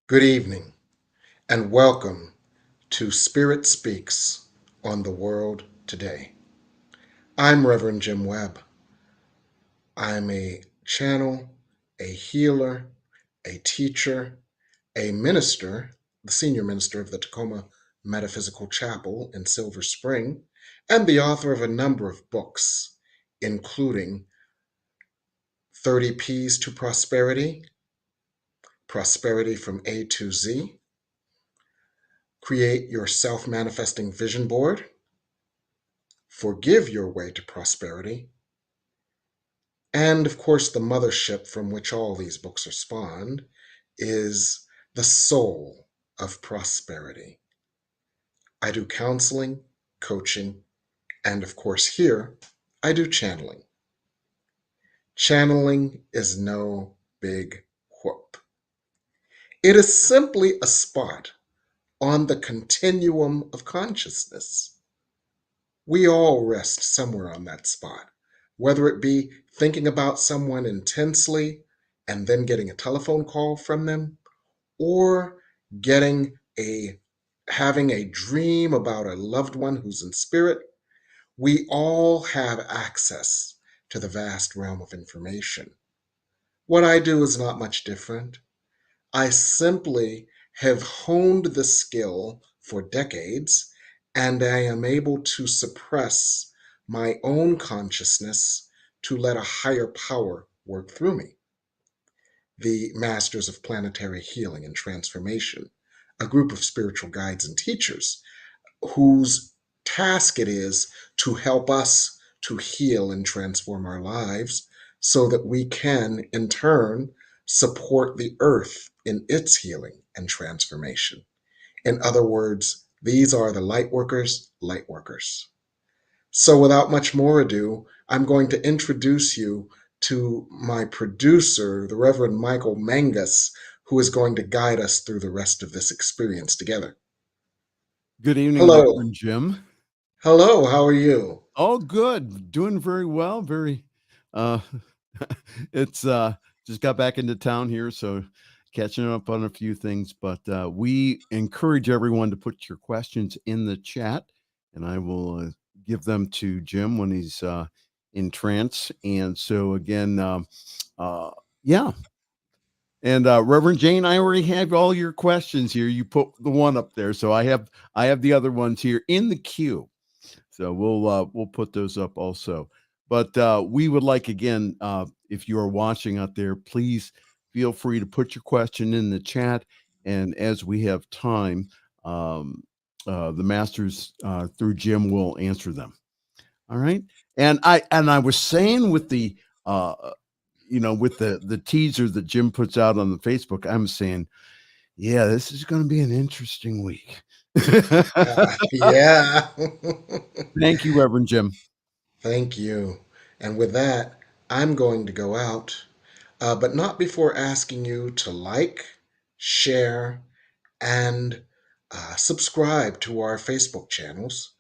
Good evening, and welcome to Spirit Speaks on the World Today. I'm Reverend Jim Webb. I'm a channel, a healer, a teacher, a minister, the senior minister of the Tacoma Metaphysical Chapel in Silver Spring, and the author of a number of books, including 30 P's to Prosperity, Prosperity from A to Z, Create Your Self-Manifesting Vision Board, Forgive Your Way to Prosperity, and of course, the mothership from which all these books are spawned is The Soul of Prosperity. I do counseling, coaching, and of course, here I do channeling. Channeling is no big whoop. It is simply a spot on the continuum of consciousness. We all rest somewhere on that spot, whether it be thinking about someone intensely and then getting a telephone call from them, or getting a having a dream about a loved one who's in spirit. We all have access to the vast realm of information. What I do is not much different. I simply have honed the skill for decades, and I am able to suppress my own consciousness to let a higher power work through me. The Masters of Planetary Healing and Transformation, a group of spiritual guides and teachers whose task it is to help us to heal and transform our lives so that we can, in turn, support the earth in its healing and transformation. In other words, these are the light workers, light workers. So, without much more ado, I'm going to introduce you to my producer, the Reverend Michael Mangus, who is going to guide us through the rest of this experience together. Good evening, Hello. Reverend Jim. Hello, how are you? Oh, good. Doing very well. Very uh it's just got back into town here, so catching up on a few things, but we encourage everyone to put your questions in the chat and I will give them to Jim when he's in trance. And so again, uh yeah. And Reverend Jane, I already have all your questions here. You put the one up there, so I have the other ones here in the queue. So we'll put those up also. But we would like again, if you are watching out there, please feel free to put your question in the chat. And as we have time, um, the masters through Jim will answer them. All right. And I was saying with the with the teaser that Jim puts out on the Facebook, I'm saying, yeah, this is going to be an interesting week. Yeah. Thank you, Reverend Jim. Thank you. And with that, I'm going to go out, but not before asking you to like, share, and subscribe to our Facebook channels.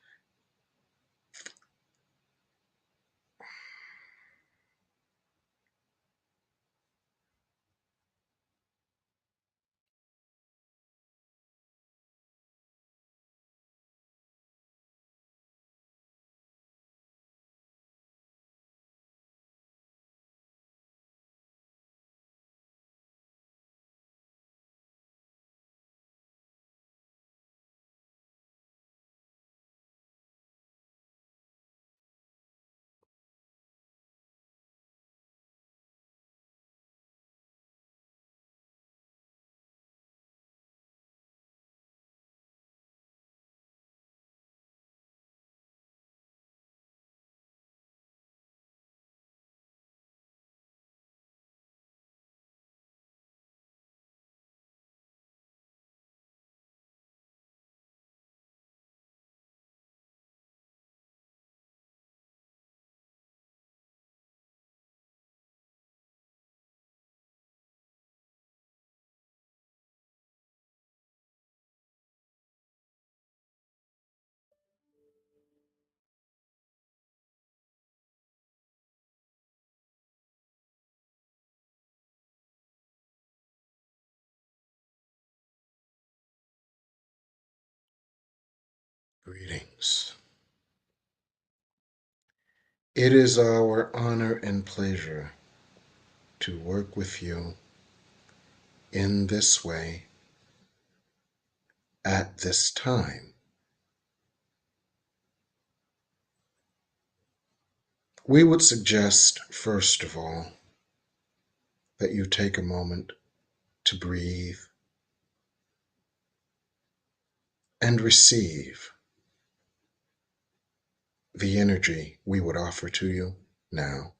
Greetings. It is our honor and pleasure to work with you in this way at this time. We would suggest, first of all, that you take a moment to breathe and receive the energy we would offer to you now.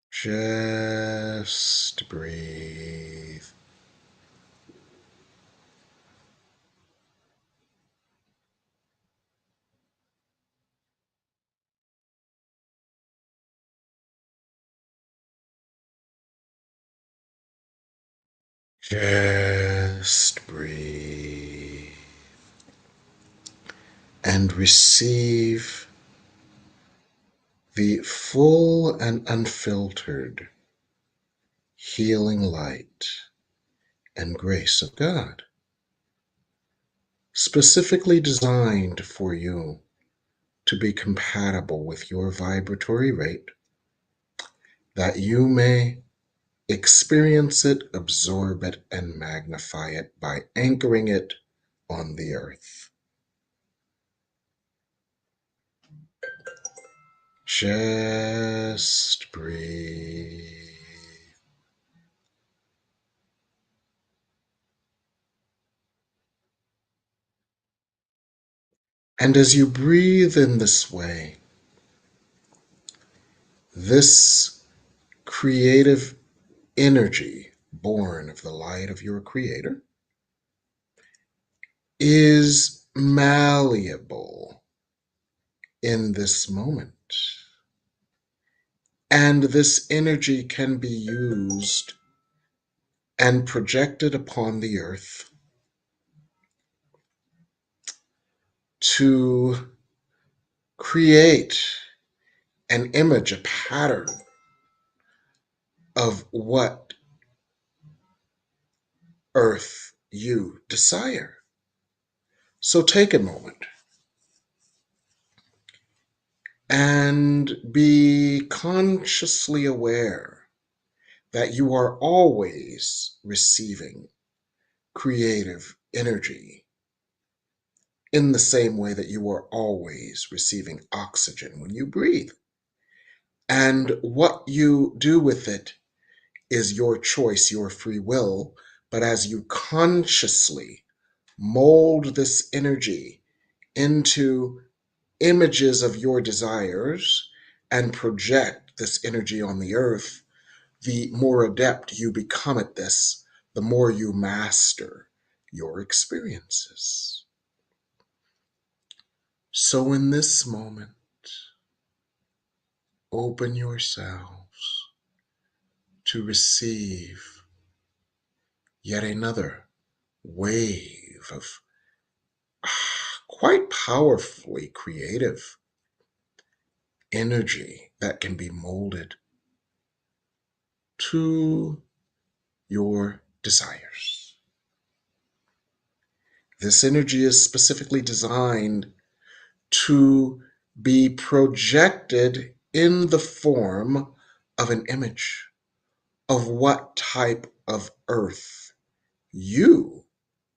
Just breathe. Just breathe. And receive the full and unfiltered healing light and grace of God, specifically designed for you to be compatible with your vibratory rate, that you may experience it, absorb it, and magnify it by anchoring it on the earth. Just breathe. And as you breathe in this way, this creative energy born of the light of your Creator is malleable in this moment. And this energy can be used and projected upon the earth to create an image, a pattern of what earth you desire. So take a moment and be consciously aware that you are always receiving creative energy in the same way that you are always receiving oxygen when you breathe. And what you do with it is your choice, your free will. But as you consciously mold this energy into images of your desires and project this energy on the earth, the more adept you become at this, the more you master your experiences. So in this moment, open yourselves to receive yet another wave of quite powerfully creative energy that can be molded to your desires. This energy is specifically designed to be projected in the form of an image of what type of earth you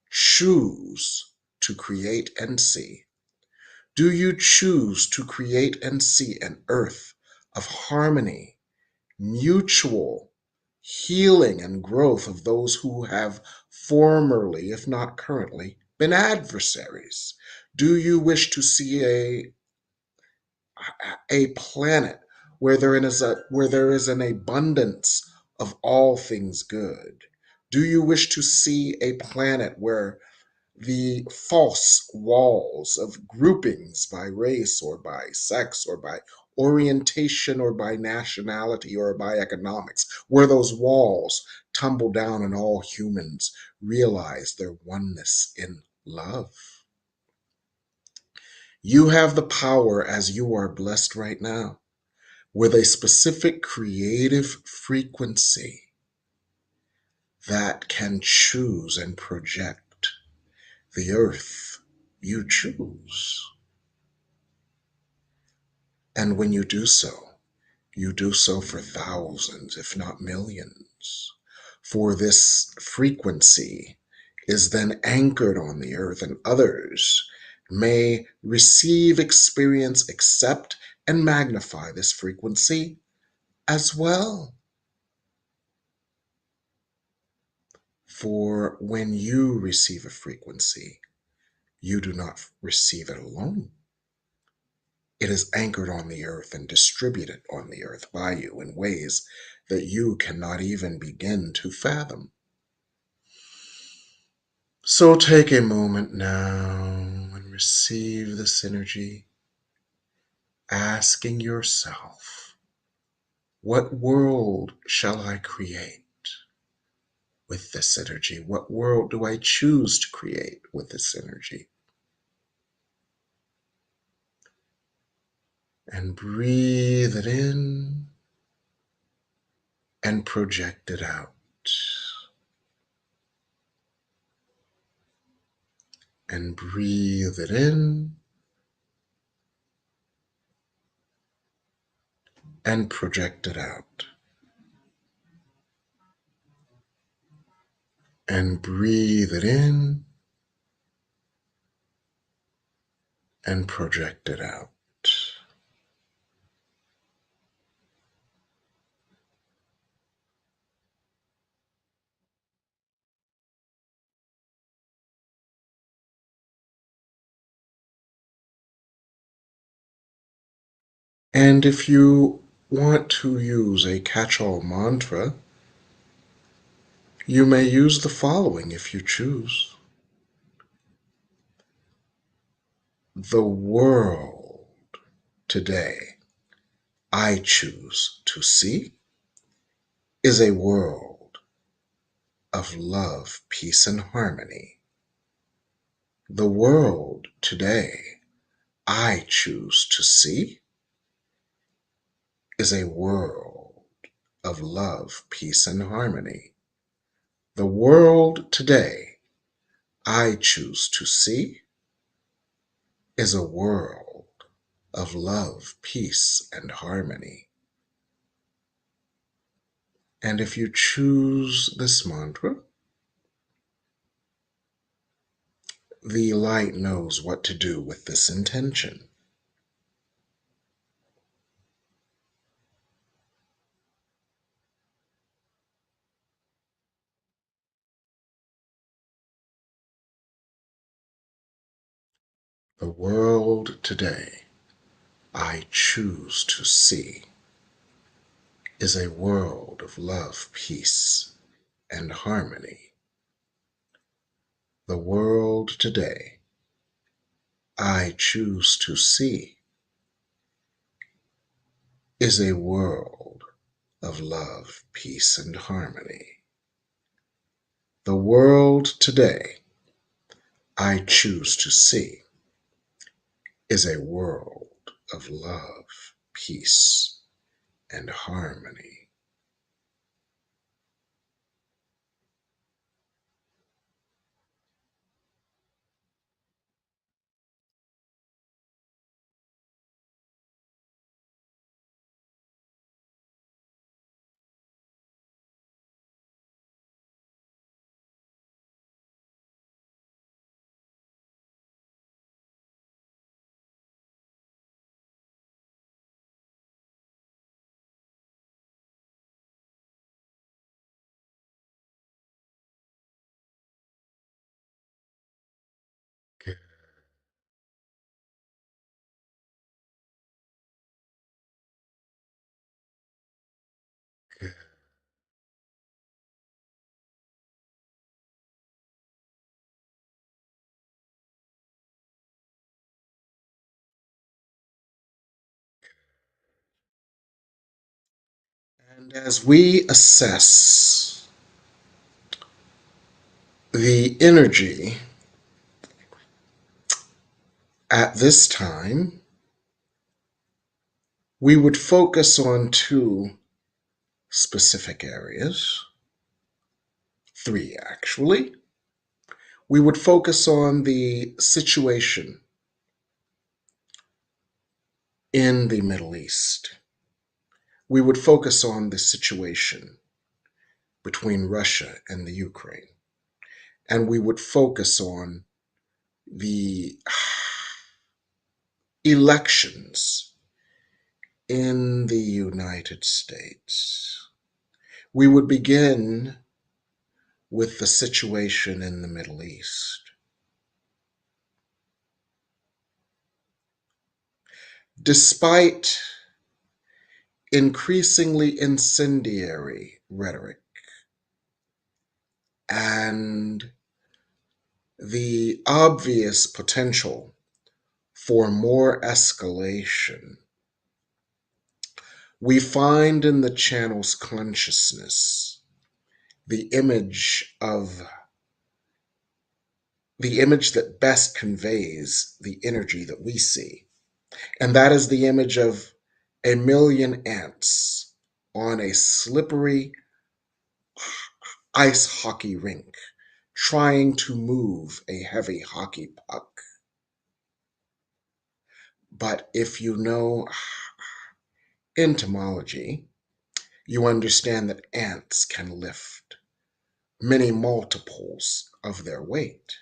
choose to create and see. Do you choose to create and see an earth of harmony, mutual healing, and growth of those who have formerly, if not currently, been adversaries? Do you wish to see a planet where there is an abundance of all things good? Do you wish to see a planet where the false walls of groupings by race or by sex or by orientation or by nationality or by economics, where those walls tumble down and all humans realize their oneness in love? You have the power, as you are blessed right now, with a specific creative frequency that can choose and project the earth you choose. And when you do so for thousands, if not millions. For this frequency is then anchored on the earth, and others may receive, experience, accept, and magnify this frequency as well. For when you receive a frequency, you do not receive it alone. It is anchored on the earth and distributed on the earth by you in ways that you cannot even begin to fathom. So take a moment now and receive this energy, asking yourself, what world shall I create with this energy? What world do I choose to create with this energy? And breathe it in and project it out. And breathe it in and project it out. And breathe it in and project it out. And if you want to use a catch-all mantra, you may use the following if you choose. The world today I choose to see is a world of love, peace, and harmony. The world today I choose to see is a world of love, peace, and harmony. The world today I choose to see is a world of love, peace, and harmony. And if you choose this mantra, the light knows what to do with this intention. The world today I choose to see is a world of love, peace, and harmony. The world today I choose to see is a world of love, peace, and harmony. The world today I choose to see is a world of love, peace, and harmony. Good, good. And as we assess the energy at this time, We would focus on two specific areas, three actually. We would focus on the situation in the Middle East. We would focus on the situation between Russia and the Ukraine. And we would focus on the elections in the United States. We would begin with the situation in the Middle East. Despite increasingly incendiary rhetoric and the obvious potential for more escalation, we find in the channel's consciousness the image that best conveys the energy that we see. And that is the image of a million ants on a slippery ice hockey rink trying to move a heavy hockey puck. But if you know entomology, you understand that ants can lift many multiples of their weight.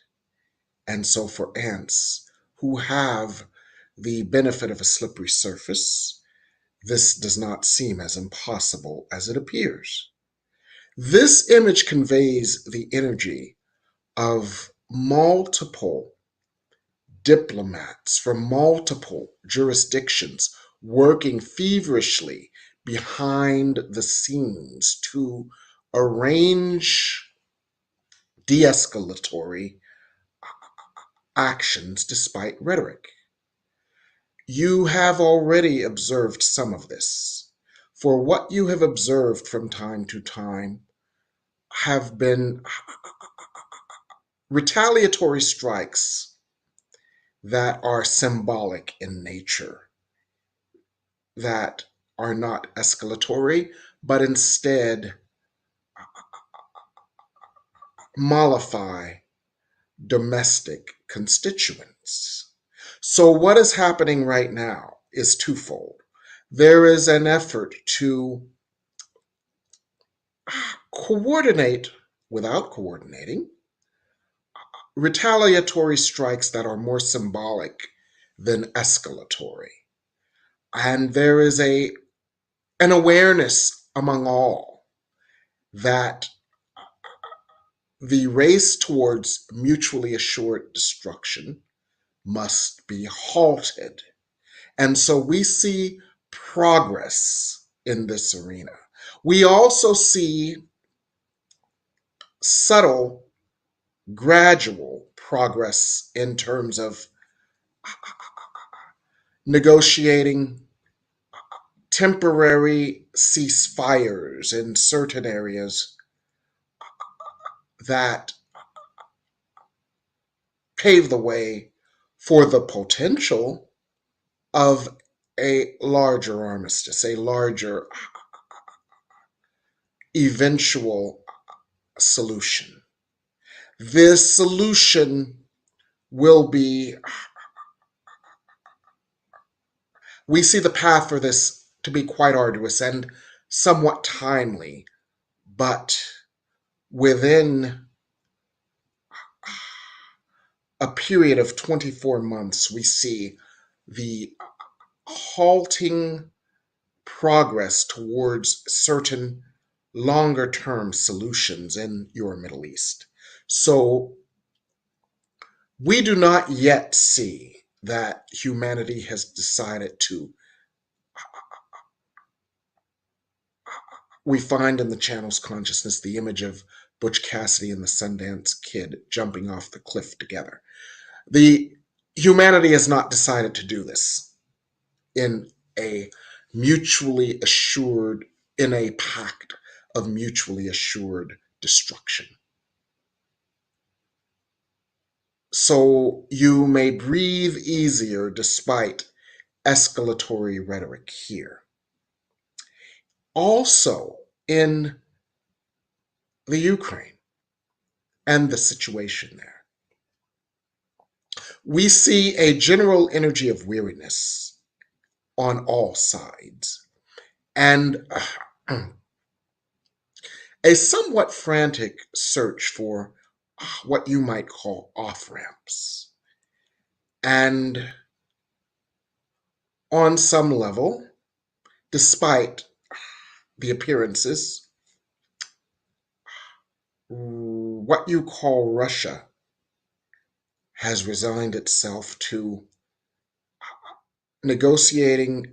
And so for ants who have the benefit of a slippery surface, this does not seem as impossible as it appears. This image conveys the energy of multiple diplomats from multiple jurisdictions working feverishly behind the scenes to arrange de escalatory actions despite rhetoric. You have already observed some of this. For what you have observed from time to time have been retaliatory strikes that are symbolic in nature, that are not escalatory, but instead mollify domestic constituents. So, what is happening right now is twofold. There is an effort to coordinate without coordinating retaliatory strikes that are more symbolic than escalatory. And there is an awareness among all that the race towards mutually assured destruction must be halted. And so we see progress in this arena. We also see subtle, gradual progress in terms of negotiating temporary ceasefires in certain areas that pave the way for the potential of a larger armistice, a larger eventual solution. This solution will be, we see the path for this to be quite arduous and somewhat timely, but within a period of 24 months, we see the halting progress towards certain longer term solutions in your Middle East. So we do not yet see that humanity has decided to. We find in the channel's consciousness the image of Butch Cassidy and the Sundance Kid jumping off the cliff together. The humanity has not decided to do this in a mutually assured, in a pact of mutually assured destruction. So you may breathe easier despite escalatory rhetoric here. Also, in the Ukraine and the situation there, we see a general energy of weariness on all sides and a somewhat frantic search for what you might call off ramps. And on some level, despite the appearances, what you call Russia has resigned itself to negotiating,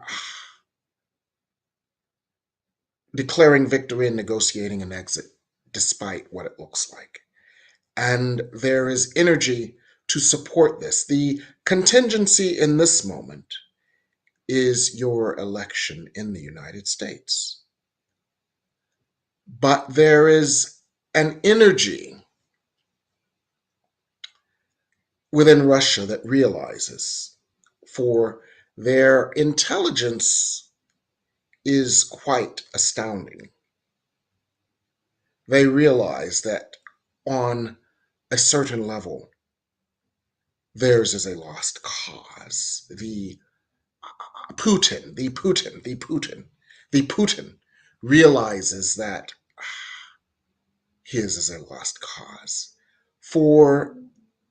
declaring victory and negotiating an exit, despite what it looks like. And there is energy to support this. The contingency in this moment is your election in the United States. But there is an energy within Russia that realizes for their intelligence is quite astounding. They realize that on a certain level, theirs is a lost cause. The Putin realizes that his is a lost cause. For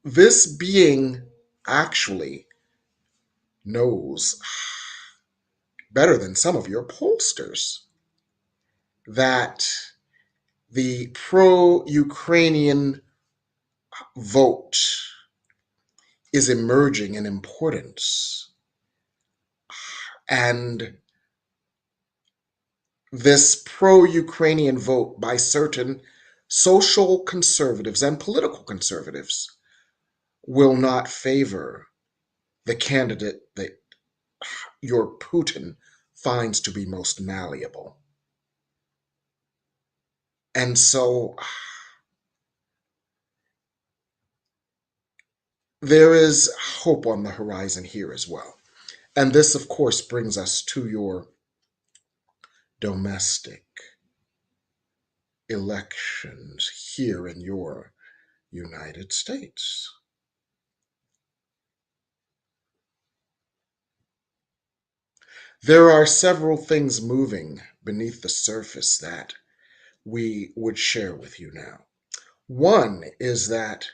this being actually knows better than some of your pollsters that the pro Ukrainian vote is emerging in importance. And this pro Ukrainian vote by certain social conservatives and political conservatives will not favor the candidate that your Putin finds to be most malleable. And so there is hope on the horizon here as well. And this, of course, brings us to your domestic elections here in your United States. There are several things moving beneath the surface that we would share with you now. One is that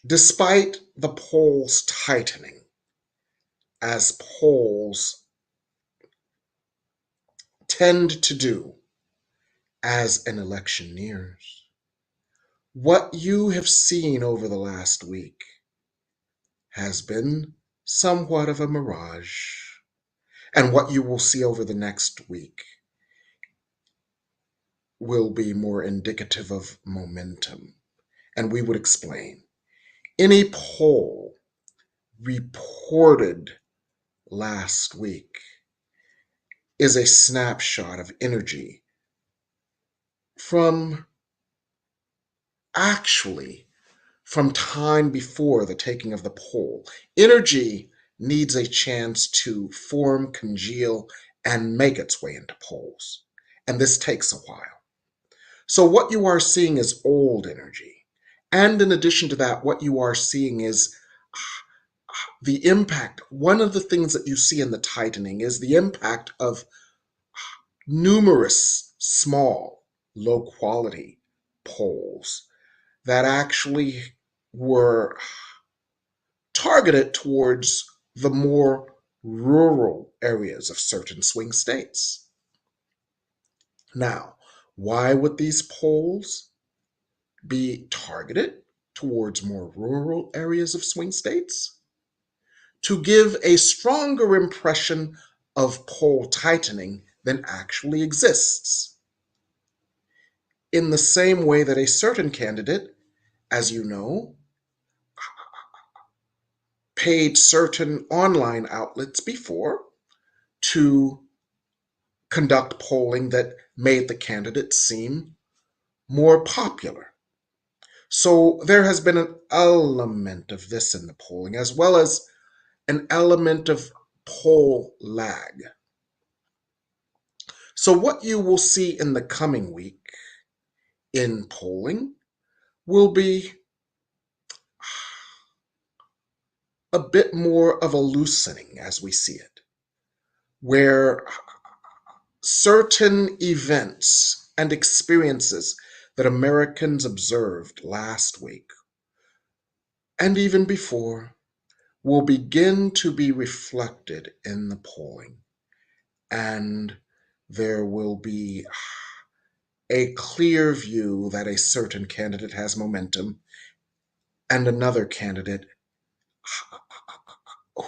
despite the polls tightening, as polls tend to do as an election nears, what you have seen over the last week has been somewhat of a mirage. And what you will see over the next week will be more indicative of momentum. And we would explain. Any poll reported last week is a snapshot of energy from actually from time before the taking of the poll. Energy needs a chance to form, congeal, and make its way into polls. And this takes a while. So what you are seeing is old energy. And in addition to that, what you are seeing is the impact. One of the things that you see in the tightening is the impact of numerous small, low quality polls that actually were targeted towards the more rural areas of certain swing states. Now, why would these polls be targeted towards more rural areas of swing states? To give a stronger impression of poll tightening than actually exists. In the same way that a certain candidate, as you know, paid certain online outlets before to conduct polling that made the candidate seem more popular. So there has been an element of this in the polling, as well as an element of poll lag. So, what you will see in the coming week in polling will be a bit more of a loosening as we see it, where certain events and experiences that Americans observed last week and even before will begin to be reflected in the polling. And there will be a clear view that a certain candidate has momentum and another candidate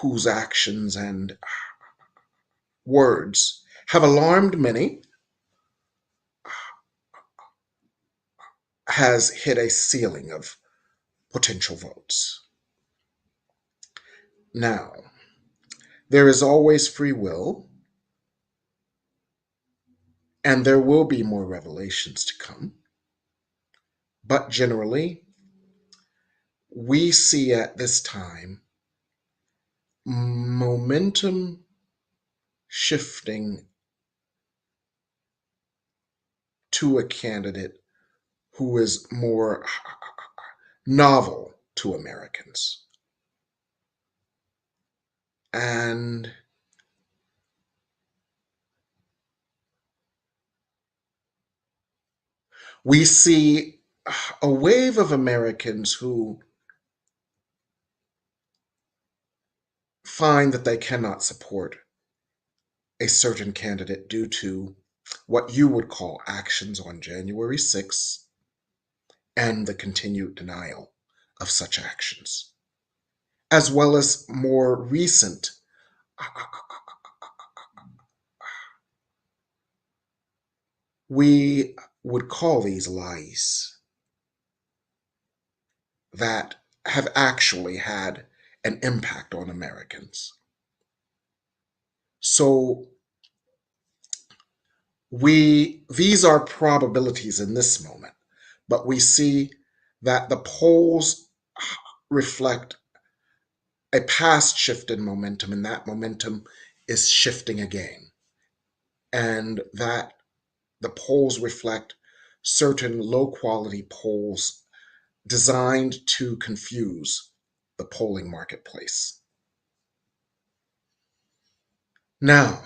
whose actions and words have alarmed many has hit a ceiling of potential votes. Now, there is always free will, and there will be more revelations to come. But generally, we see at this time momentum shifting to a candidate who is more novel to Americans. And we see a wave of Americans who find that they cannot support a certain candidate due to what you would call actions on January 6th and the continued denial of such actions, as well as more recent, we would call these lies that have actually had an impact on Americans. So these are probabilities in this moment, but we see that the polls reflect a past shift in momentum, and that momentum is shifting again. And that the polls reflect certain low quality polls designed to confuse the polling marketplace. Now,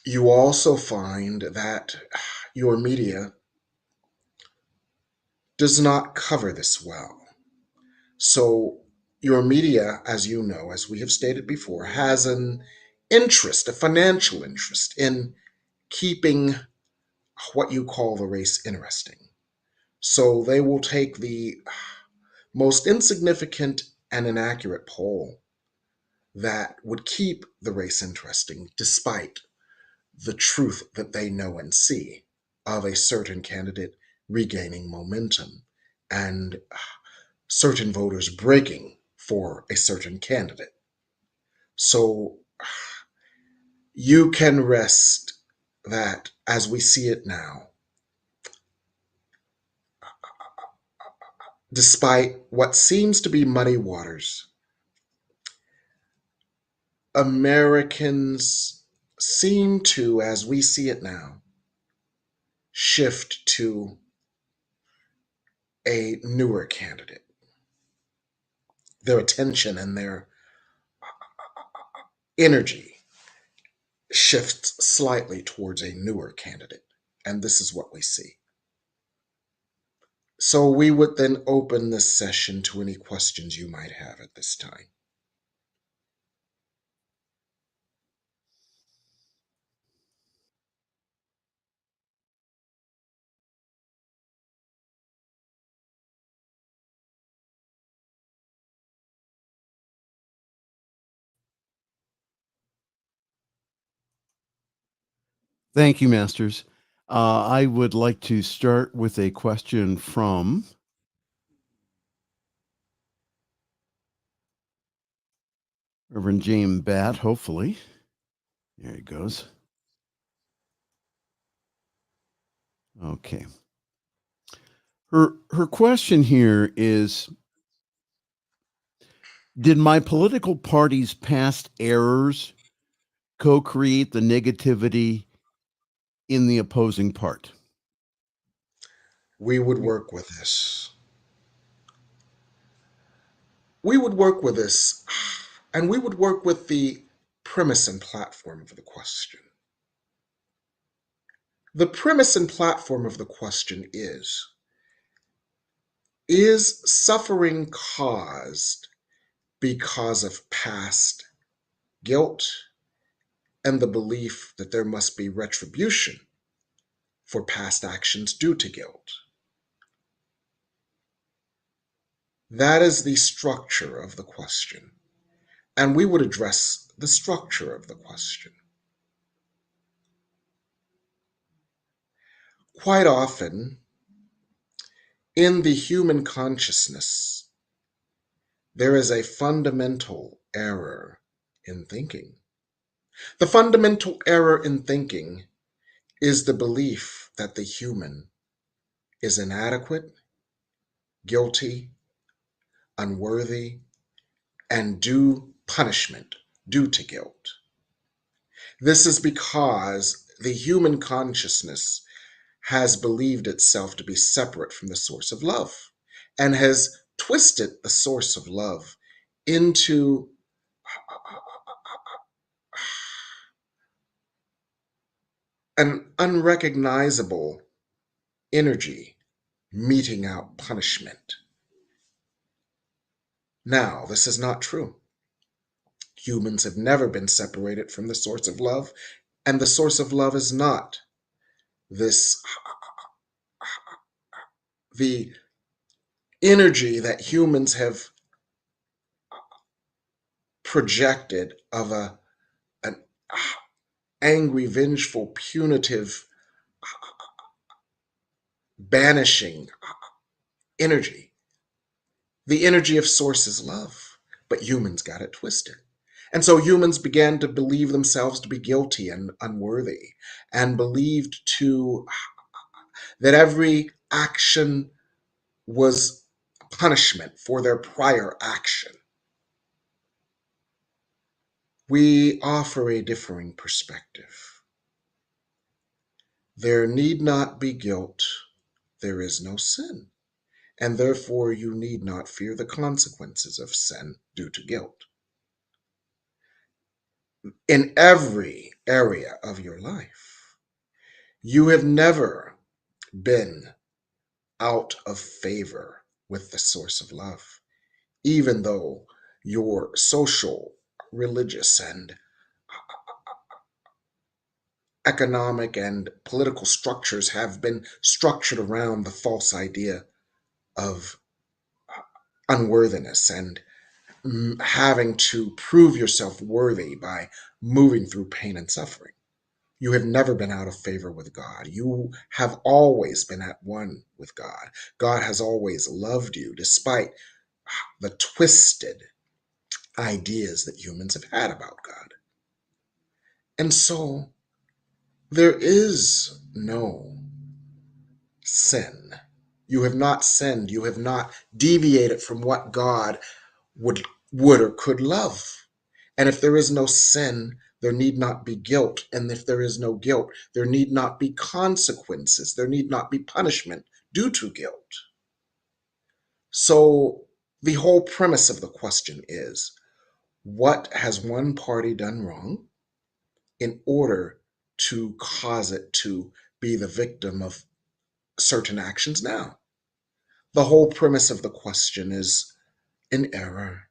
you also find that your media does not cover this well. So, your media, as you know, as we have stated before, has an interest, a financial interest in keeping what you call the race interesting. So, they will take the most insignificant and inaccurate poll that would keep the race interesting despite the truth that they know and see of a certain candidate regaining momentum and certain voters breaking for a certain candidate. So you can rest that as we see it now, despite what seems to be muddy waters, Americans seem to, as we see it now, shift to a newer candidate. Their attention and their energy shifts slightly towards a newer candidate. And this is what we see. So we would then open this session to any questions you might have at this time. Thank you, Masters. I would like to start with a question from Reverend James Batt, hopefully. There he goes. Okay. Her question here is, did my political party's past errors co-create the negativity in the opposing part? We would work with this. We would work with this, and we would work with the premise and platform of the question. The premise and platform of the question is suffering caused because of past guilt and the belief that there must be retribution for past actions due to guilt? That is the structure of the question, and we would address the structure of the question. Quite often, in the human consciousness, there is a fundamental error in thinking. The fundamental error in thinking is the belief that the human is inadequate, guilty, unworthy, and due punishment due to guilt. This is because the human consciousness has believed itself to be separate from the source of love and has twisted the source of love into an unrecognizable energy meting out punishment. Now, this is not true. Humans have never been separated from the source of love, and the source of love is not this the energy that humans have projected of an angry, vengeful, punitive, banishing energy. The energy of source is love, but humans got it twisted. And so humans began to believe themselves to be guilty and unworthy, and believed to that every action was punishment for their prior action. We offer a differing perspective. There need not be guilt, there is no sin, and therefore you need not fear the consequences of sin due to guilt. In every area of your life, you have never been out of favor with the source of love, even though your social, religious, and economic and political structures have been structured around the false idea of unworthiness and having to prove yourself worthy by moving through pain and suffering. You have never been out of favor with God. You have always been at one with God. God has always loved you despite the twisted ideas that humans have had about God. And so there is no sin. You have not sinned. You have not deviated from what God would or could love. And if there is no sin, there need not be guilt. And if there is no guilt, there need not be consequences. There need not be punishment due to guilt. So the whole premise of the question is, what has one party done wrong in order to cause it to be the victim of certain actions now? The whole premise of the question is an error.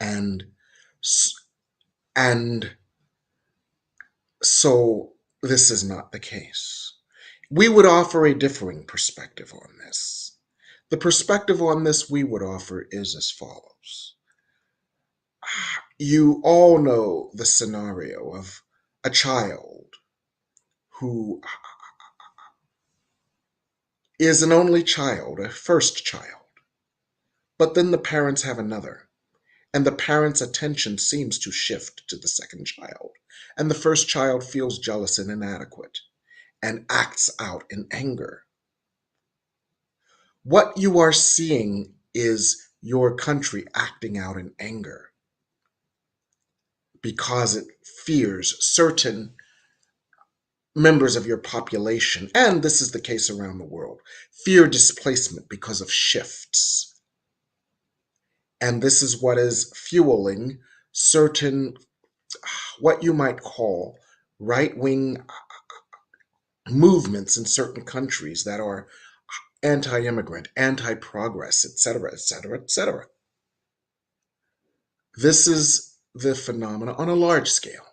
And and so this is not the case. We would offer a differing perspective on this. The perspective on this we would offer is as follows. You all know the scenario of a child who is an only child, a first child, but then the parents have another, and the parents' attention seems to shift to the second child, and the first child feels jealous and inadequate and acts out in anger. What you are seeing is your country acting out in anger. because it fears certain members of your population, and this is the case around the world, fear displacement because of shifts. And this is what is fueling certain, what you might call right wing movements in certain countries that are anti immigrant, anti progress, etc., etc., etc. This is the phenomena on a large scale.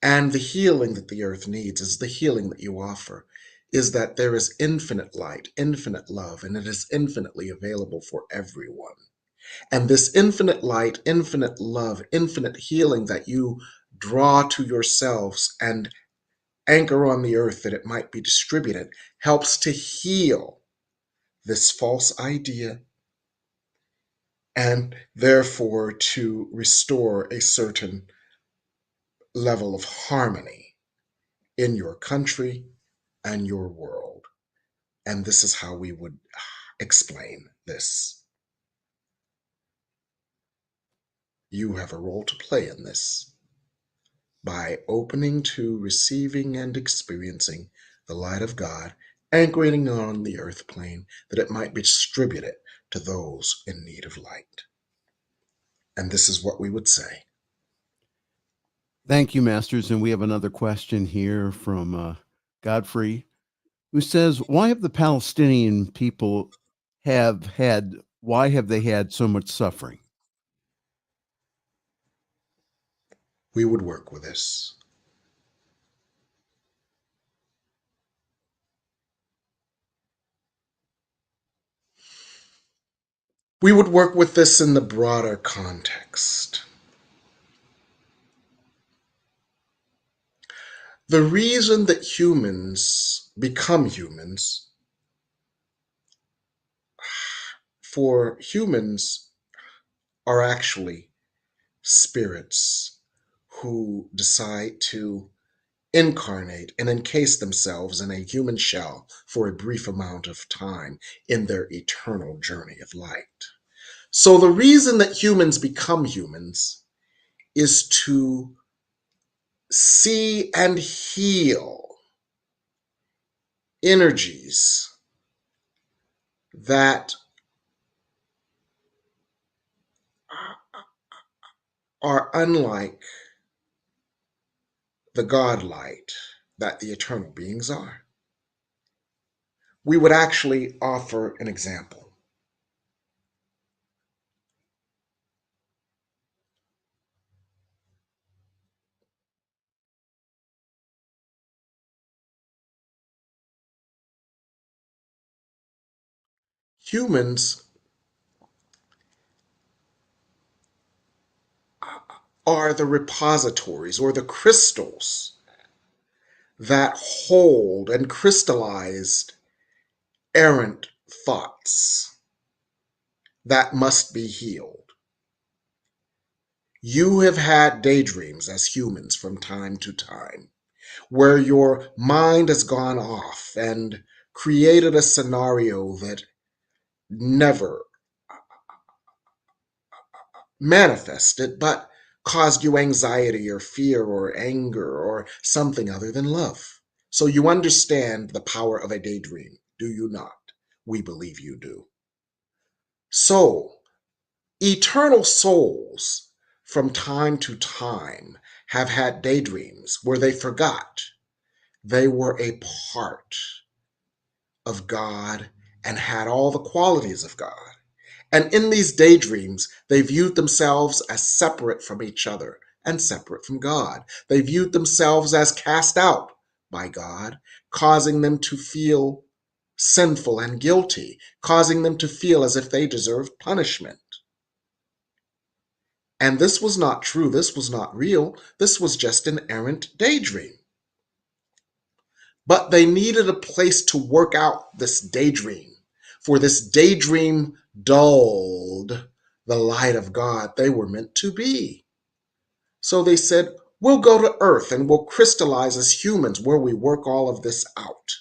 And the healing that the earth needs is the healing that you offer, is that there is infinite light, infinite love, and it is infinitely available for everyone. And this infinite light, infinite love, infinite healing that you draw to yourselves and anchor on the earth that it might be distributed helps to heal this false idea and therefore to restore a certain level of harmony in your country and your world. And this is how we would explain this. You have a role to play in this by opening to receiving and experiencing the light of God, anchoring on the earth plane that it might be distributed to those in need of light. And this is what we would say. Thank you, Masters. And we have another question here from Godfrey, who says, "Why have the Palestinian people why have they had so much suffering?" We would work with this. We would work with this in the broader context. The reason that humans become humans, for humans are actually spirits who decide to incarnate and encase themselves in a human shell for a brief amount of time in their eternal journey of light. So, the reason that humans become humans is to see and heal energies that are unlike the God light that the eternal beings are. We would actually offer an example. Humans are the repositories or the crystals that hold and crystallized errant thoughts that must be healed. You have had daydreams as humans from time to time where your mind has gone off and created a scenario that never manifested but caused you anxiety or fear or anger or something other than love. So you understand the power of a daydream, do you not? We believe you do. So, eternal souls from time to time have had daydreams where they forgot they were a part of God and had all the qualities of God. And in these daydreams, they viewed themselves as separate from each other and separate from God. They viewed themselves as cast out by God, causing them to feel sinful and guilty, causing them to feel as if they deserved punishment. And this was not true. This was not real. This was just an errant daydream. But they needed a place to work out this daydream, for this daydream dulled the light of God they were meant to be. So they said, we'll go to Earth and we'll crystallize as humans where we work all of this out.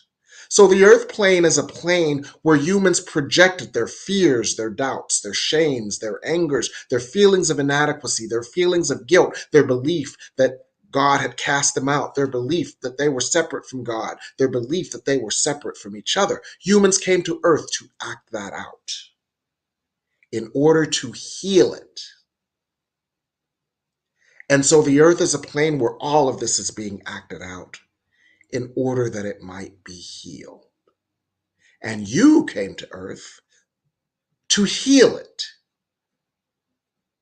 So the earth plane is a plane where humans projected their fears, their doubts, their shames, their angers, their feelings of inadequacy, their feelings of guilt, their belief that God had cast them out, their belief that they were separate from God, their belief that they were separate from each other. Humans came to earth to act that out in order to heal it. And so the earth is a plane where all of this is being acted out in order that it might be healed. And you came to earth to heal it.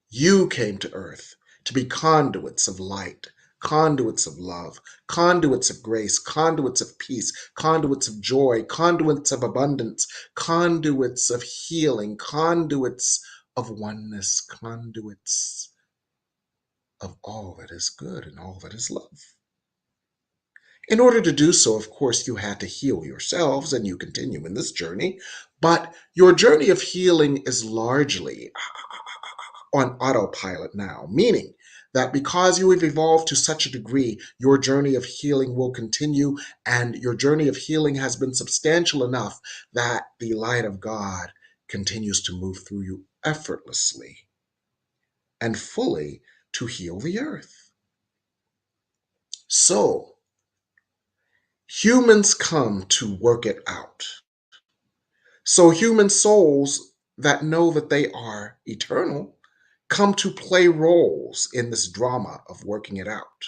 You came to earth to be conduits of light, conduits of love, conduits of grace, conduits of peace, conduits of joy, conduits of abundance, conduits of healing, conduits of oneness, conduits of all that is good and all that is love. In order to do so, of course, you had to heal yourselves, and you continue in this journey. But your journey of healing is largely on autopilot now, meaning that because you have evolved to such a degree, your journey of healing will continue, and your journey of healing has been substantial enough that the light of God continues to move through you effortlessly and fully to heal the earth. So, humans come to work it out. So, human souls that know that they are eternal come to play roles in this drama of working it out.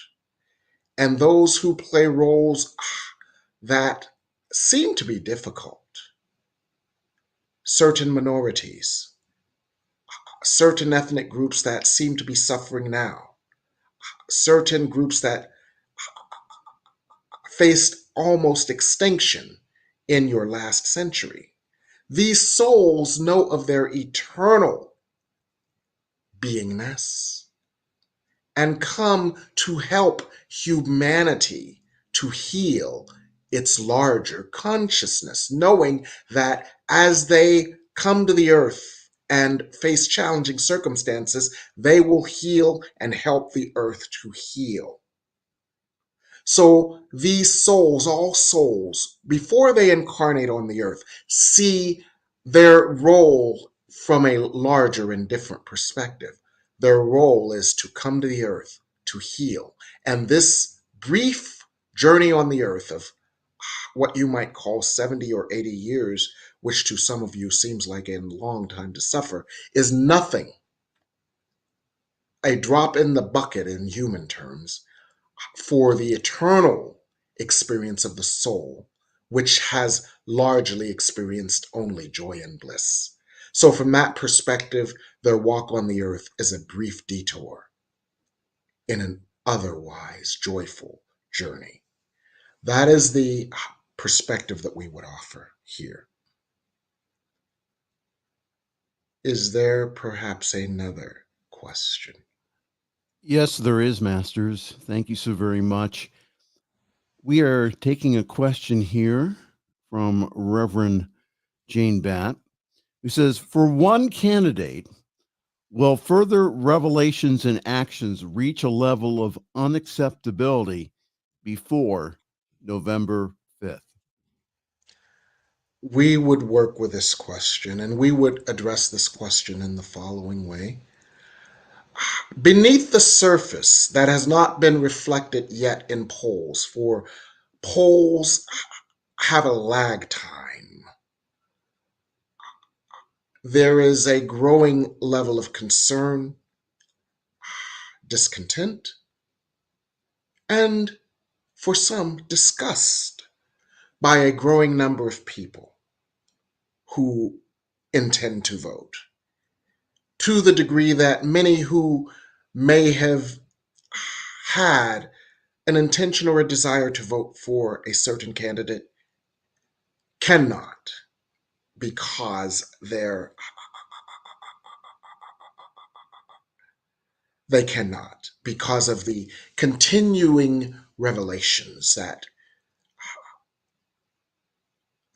And those who play roles that seem to be difficult, certain minorities, certain ethnic groups that seem to be suffering now, certain groups that faced almost extinction in your last century. These souls know of their eternal beingness and come to help humanity to heal its larger consciousness, knowing that as they come to the earth and face challenging circumstances, they will heal and help the earth to heal. So these souls, all souls, before they incarnate on the earth, see their role from a larger and different perspective. Their role is to come to the earth to heal. And this brief journey on the earth of what you might call 70 or 80 years, which to some of you seems like a long time to suffer, is nothing, a drop in the bucket in human terms, for the eternal experience of the soul, which has largely experienced only joy and bliss. So, from that perspective, their walk on the earth is a brief detour in an otherwise joyful journey. That is the perspective that we would offer here. Is there perhaps another question? Yes, there is, Masters. Thank you so very much. We are taking a question here from Reverend Jane Batt, who says, for one candidate, will further revelations and actions reach a level of unacceptability before November 5th? We would work with this question and we would address this question in the following way. Beneath the surface that has not been reflected yet in polls, for polls have a lag time, there is a growing level of concern, discontent, and for some, disgust by a growing number of people who intend to vote, to the degree that many who may have had an intention or a desire to vote for a certain candidate cannot because they cannot because of the continuing revelations that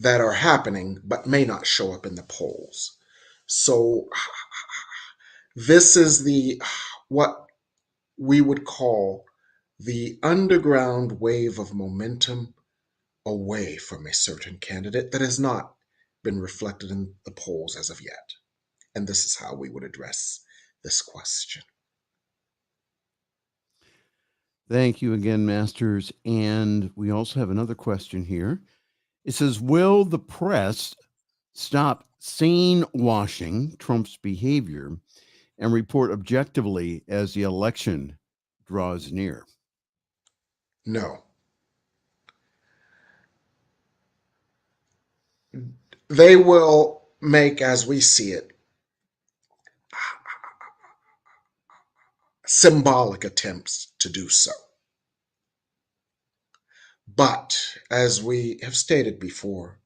are happening but may not show up in the polls. So this is the what we would call the underground wave of momentum away from a certain candidate that has not been reflected in the polls as of yet. And this is how we would address this question. Thank you again, Masters. And we also have another question here. It says, will the press stop sane washing Trump's behavior and report objectively as the election draws near? No. They will make, as we see it, symbolic attempts to do so. But, as we have stated before,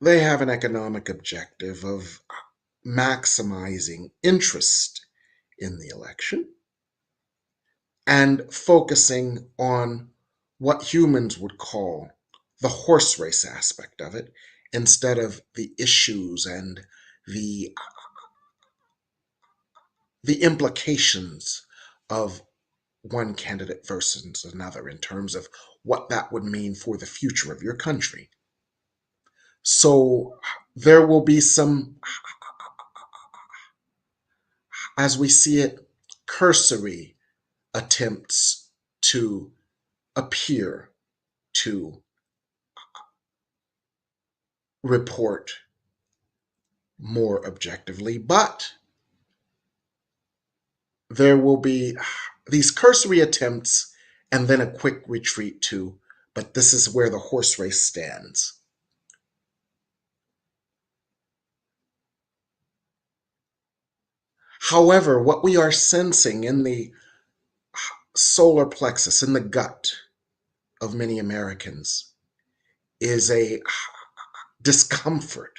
they have an economic objective of maximizing interest in the election and focusing on what humans would call the horse race aspect of it instead of the issues and the the implications of one candidate versus another in terms of what that would mean for the future of your country. So there will be some, as we see it, cursory attempts to appear to report more objectively, but there will be these cursory attempts and then a quick retreat to, but this is where the horse race stands. However, what we are sensing in the solar plexus, in the gut of many Americans, is a discomfort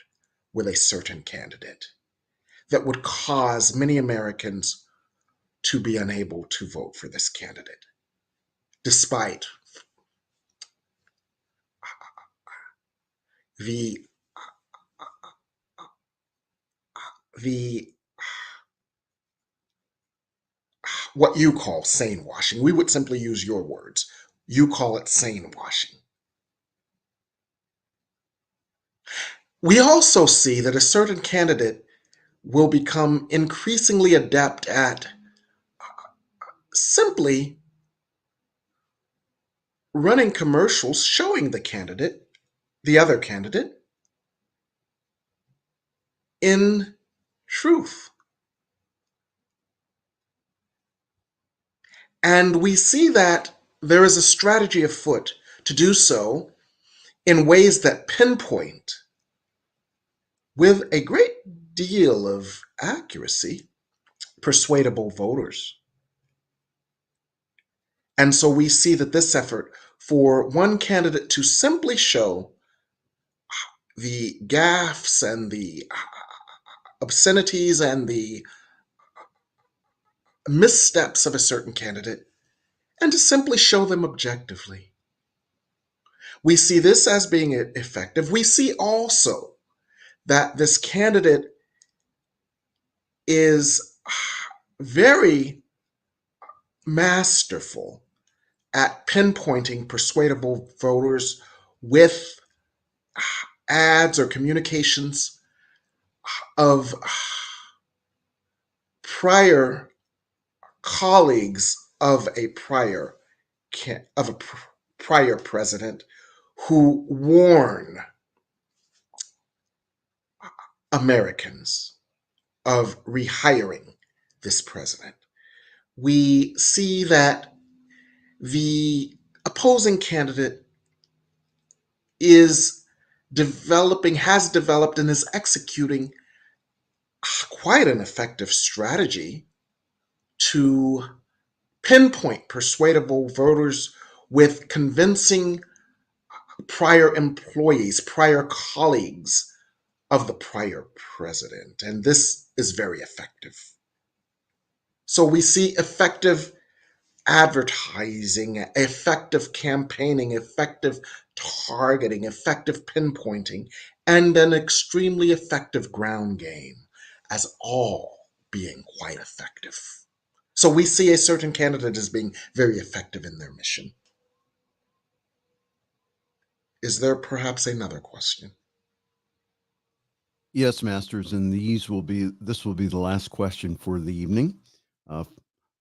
with a certain candidate that would cause many Americans to be unable to vote for this candidate, despite the the what you call sane washing. We would simply use your words. You call it sane washing. We also see that a certain candidate will become increasingly adept at simply running commercials showing the other candidate, in truth. And we see that there is a strategy afoot to do so in ways that pinpoint with a great deal of accuracy persuadable voters. And so we see that this effort for one candidate to simply show the gaffes and the obscenities and the missteps of a certain candidate and to simply show them objectively. We see this as being effective. We see also that this candidate is very masterful at pinpointing persuadable voters with ads or communications of prior colleagues of a prior president who warn Americans of rehiring this president. We see that the opposing candidate has developed, and is executing quite an effective strategy to pinpoint persuadable voters with convincing prior employees, prior colleagues of the prior president. And this is very effective. So we see effective advertising, effective campaigning, effective targeting, effective pinpointing, and an extremely effective ground game as all being quite effective. So we see a certain candidate as being very effective in their mission. Is there perhaps another question? Yes, masters, and this will be the last question for the evening. Uh,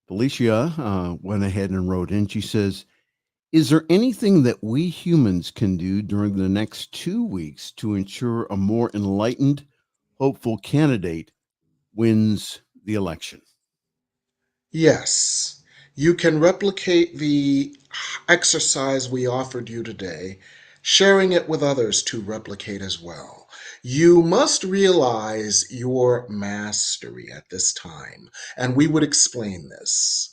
Felicia went ahead and wrote in. She says, "Is there anything that we humans can do during the next 2 weeks to ensure a more enlightened, hopeful candidate wins the election?" Yes, you can replicate the exercise we offered you today, sharing it with others to replicate as well. You must realize your mastery at this time, and we would explain this.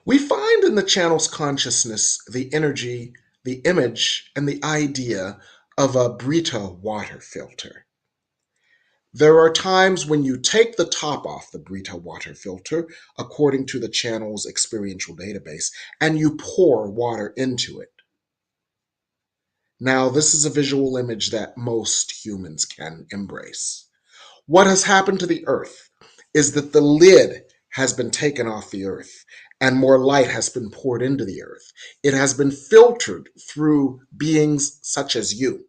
We find in the channel's consciousness the energy, the image, and the idea of a Brita water filter. There are times when you take the top off the Brita water filter, according to the channel's experiential database, and you pour water into it. Now, this is a visual image that most humans can embrace. What has happened to the earth is that the lid has been taken off the earth and more light has been poured into the earth. It has been filtered through beings such as you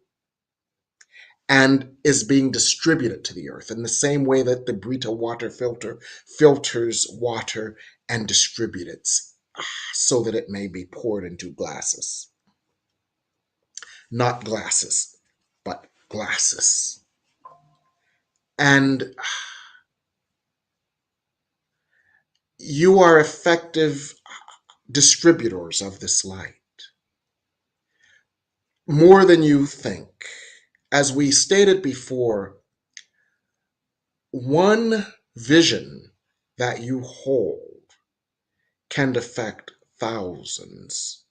and is being distributed to the earth in the same way that the Brita water filter filters water and distributes it so that it may be poured into glasses. Not glasses, but glasses. And you are effective distributors of this light more than you think. As we stated before, one vision that you hold can affect thousands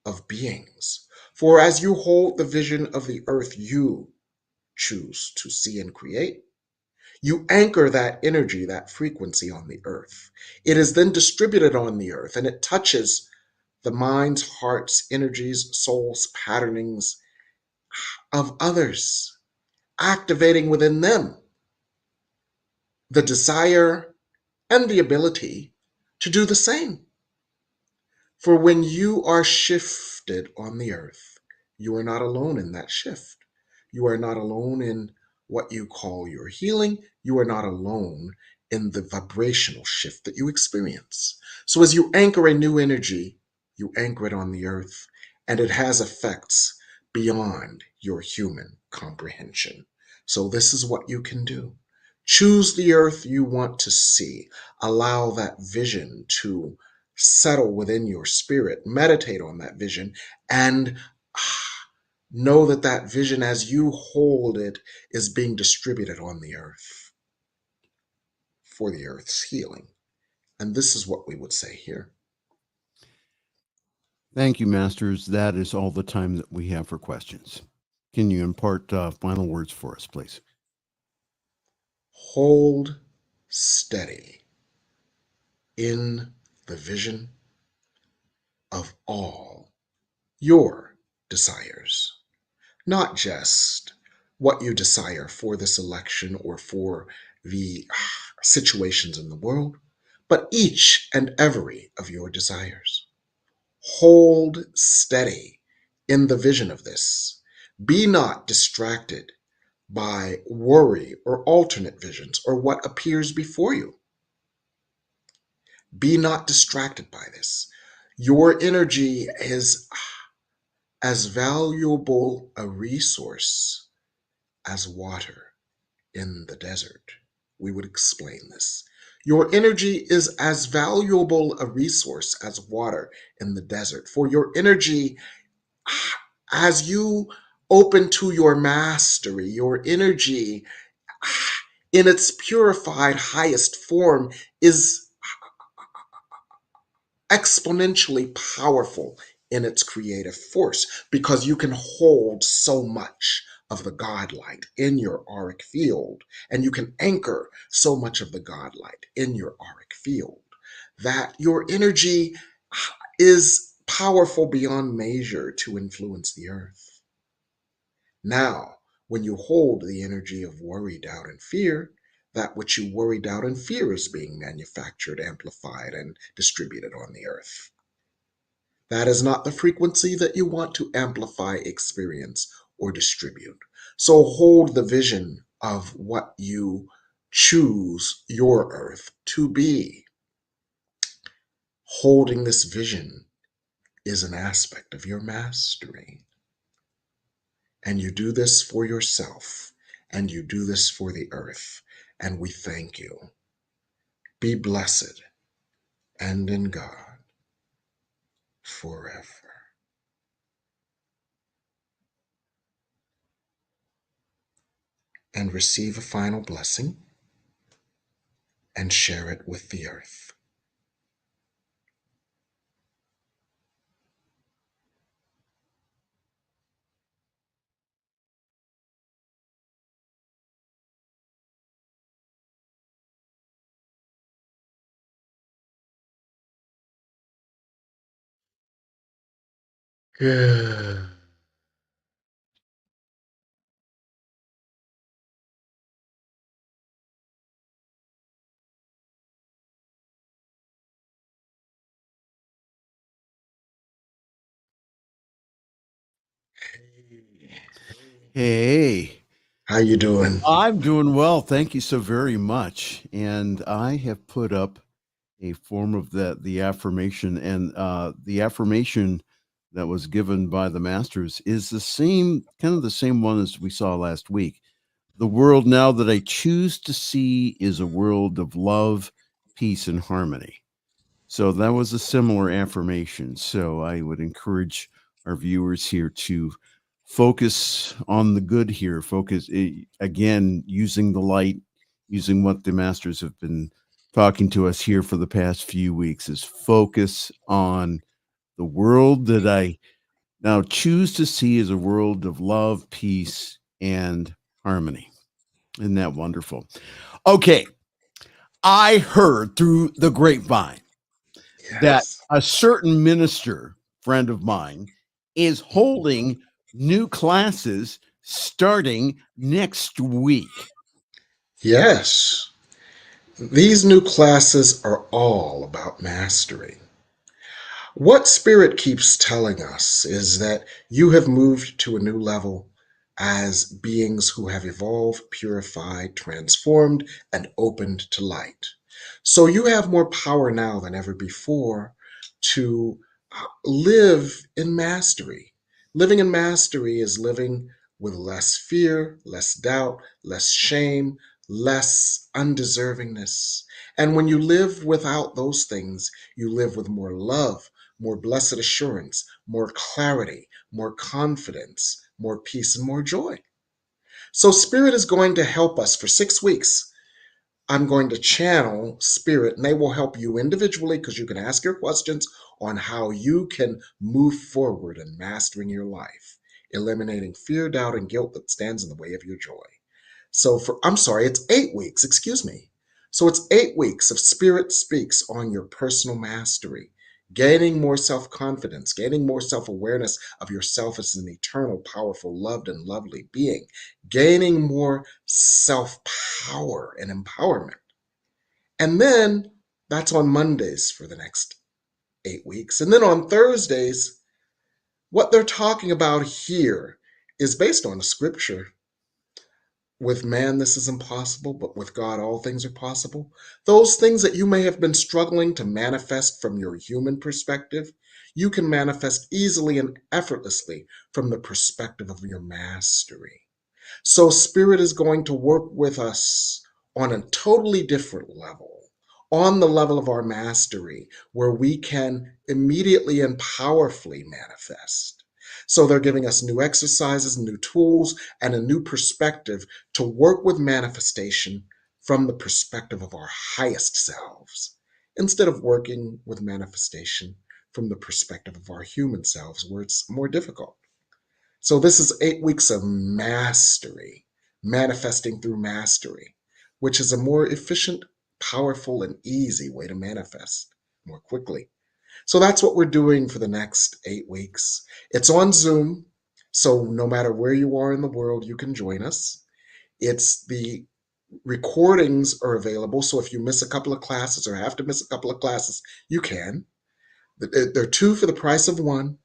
of beings. For as you hold the vision of the earth you choose to see and create, you anchor that energy, that frequency on the earth. It is then distributed on the earth and it touches the minds, hearts, energies, souls, patternings of others, activating within them the desire and the ability to do the same. For when you are shifted on the earth, you are not alone in that shift. You are not alone in what you call your healing. You are not alone in the vibrational shift that you experience. So as you anchor a new energy, you anchor it on the earth, and it has effects beyond your human comprehension. So this is what you can do. Choose the earth you want to see. Allow that vision to settle within your spirit, meditate on that vision, and know that that vision, as you hold it, is being distributed on the earth for the earth's healing. And this is what we would say here. Thank you, masters. That is all the time that we have for questions. Can you impart final words for us, please? Hold steady in the vision of all your desires, not just what you desire for this election or for the situations in the world, but each and every of your desires. Hold steady in the vision of this. Be not distracted by worry or alternate visions or what appears before you. Be not distracted by this. Your energy is as valuable a resource as water in the desert. We would explain this. Your energy is as valuable a resource as water in the desert. For your energy, as you open to your mastery, your energy in its purified highest form is exponentially powerful in its creative force because you can hold so much of the godlight in your auric field and you can anchor so much of the godlight in your auric field that your energy is powerful beyond measure to influence the earth. Now, when you hold the energy of worry, doubt, and fear, that which you worry, doubt, and fear is being manufactured, amplified, and distributed on the earth. That is not the frequency that you want to amplify, experience, or distribute. So hold the vision of what you choose your earth to be. Holding this vision is an aspect of your mastery. And you do this for yourself, and you do this for the earth. And we thank you. Be blessed and in God forever. And receive a final blessing and share it with the earth. Good. Hey, How you doing? I'm doing well. Thank you so very much. And I have put up a form of the affirmation, and the affirmation that was given by the masters is the same, kind of the same one as we saw last week. The world now that I choose to see is a world of love, peace, and harmony. So that was a similar affirmation. So I would encourage our viewers here to focus on the good here. Focus again, using the light, using what the masters have been talking to us here for the past few weeks, is focus on the world that I now choose to see as a world of love, peace, and harmony. Isn't that wonderful? Okay. I heard through the grapevine that Yes. a certain minister friend of mine is holding new classes starting next week. Yes. These new classes are all about mastery. What Spirit keeps telling us is that you have moved to a new level as beings who have evolved, purified, transformed, and opened to light. So you have more power now than ever before to live in mastery. Living in mastery is living with less fear, less doubt, less shame, less undeservingness. And when you live without those things, you live with more love, more blessed assurance, more clarity, more confidence, more peace, and more joy. So, Spirit is going to help us for 6 weeks. I'm going to channel Spirit, and they will help you individually because you can ask your questions on how you can move forward in mastering your life, eliminating fear, doubt, and guilt that stands in the way of your joy. So I'm sorry, it's 8 weeks, excuse me. So it's 8 weeks of Spirit Speaks on your personal mastery, gaining more self-confidence, gaining more self-awareness of yourself as an eternal, powerful, loved, and lovely being, gaining more self-power and empowerment. And then that's on Mondays for the next 8 weeks. And then on Thursdays, what they're talking about here is based on a scripture. With man, this is impossible, but with God, all things are possible. Those things that you may have been struggling to manifest from your human perspective, you can manifest easily and effortlessly from the perspective of your mastery. So, Spirit is going to work with us on a totally different level, on the level of our mastery, where we can immediately and powerfully manifest. So, they're giving us new exercises, new tools, and a new perspective to work with manifestation from the perspective of our highest selves, instead of working with manifestation from the perspective of our human selves, where it's more difficult. So this is 8 weeks of mastery, manifesting through mastery, which is a more efficient, powerful, and easy way to manifest more quickly. So that's what we're doing for the next 8 weeks. It's on Zoom, so no matter where you are in the world, you can join us. It's the recordings are available, so if you miss a couple of classes or have to miss a couple of classes, you can. They're two for the price of one,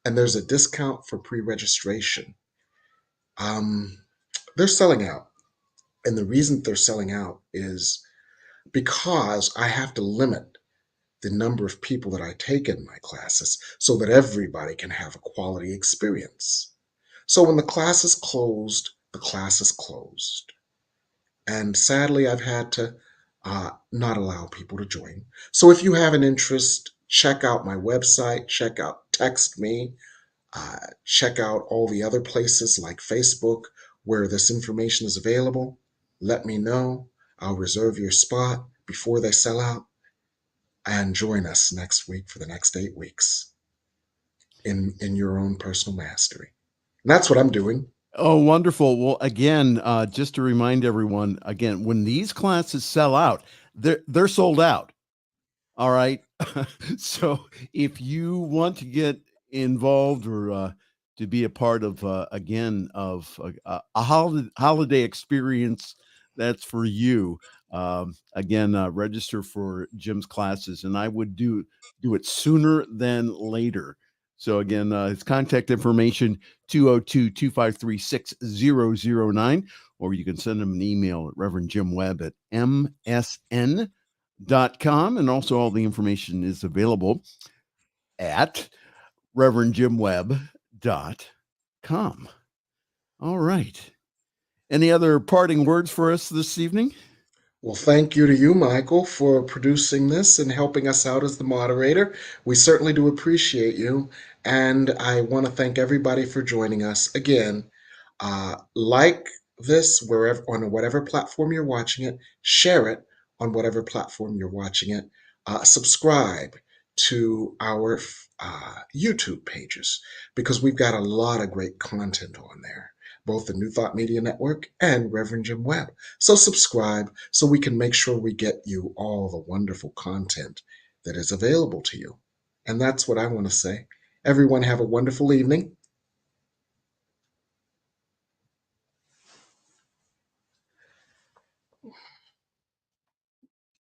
and there's a discount for pre-registration. Um, they're selling out, and the reason they're selling out is because I have to limit the number of people that I take in my classes so that everybody can have a quality experience. So when the class is closed, the class is closed. And sadly, I've had to not allow people to join. So if you have an interest, check out my website, text me, check out all the other places like Facebook where this information is available. Let me know. I'll reserve your spot before they sell out, and join us next week for the next 8 weeks in your own personal mastery. And that's what I'm doing. Oh, wonderful. Well, again, just to remind everyone, again, when these classes sell out, they're sold out. All right. So if you want to get involved or to be a part of again of a holiday experience that's for you, again, register for Jim's classes, and I would do it sooner than later. So again, his contact information 202-253-6009, or you can send him an email at Reverend Jim Webb at msn.com, and also all the information is available at reverendjimwebb.com. All right. Any other parting words for us this evening? Well, thank you to you, Michael, for producing this and helping us out as the moderator. We certainly do appreciate you. And I want to thank everybody for joining us. Again, like this wherever on whatever platform you're watching it, share it on whatever platform you're watching it. Subscribe to our YouTube pages because we've got a lot of great content on there, both the New Thought Media Network and Reverend Jim Webb. So subscribe so we can make sure we get you all the wonderful content that is available to you. And that's what I want to say. Everyone have a wonderful evening.